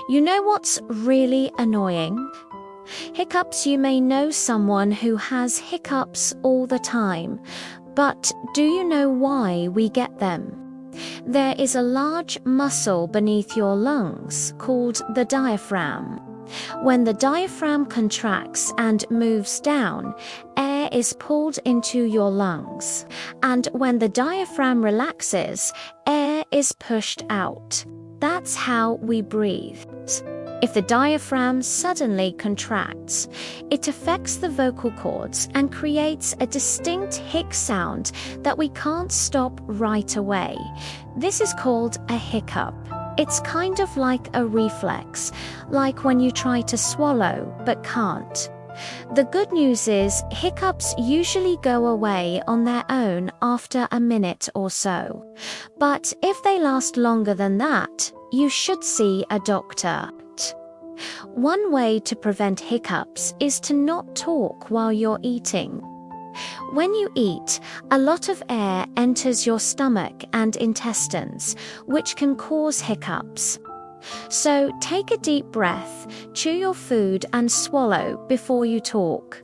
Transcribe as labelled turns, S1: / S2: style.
S1: You know what's really annoying? Hiccups. You may know someone who has hiccups all the time, but do you know why we get them? There is a large muscle beneath your lungs called the diaphragm. When the diaphragm contracts and moves down, air is pulled into your lungs. And when the diaphragm relaxes, air is pushed out. That's how we breathe. If the diaphragm suddenly contracts, it affects the vocal cords and creates a distinct hic sound that we can't stop right away. This is called a hiccup. It's kind of like a reflex, like when you try to swallow but can't. The good news is hiccups usually go away on their own after a minute or so. But if they last longer than that, you should see a doctor. One way to prevent hiccups is to not talk while you're eating. When you eat, a lot of air enters your stomach and intestines, which can cause hiccups. So take a deep breath, chew your food and swallow before you talk.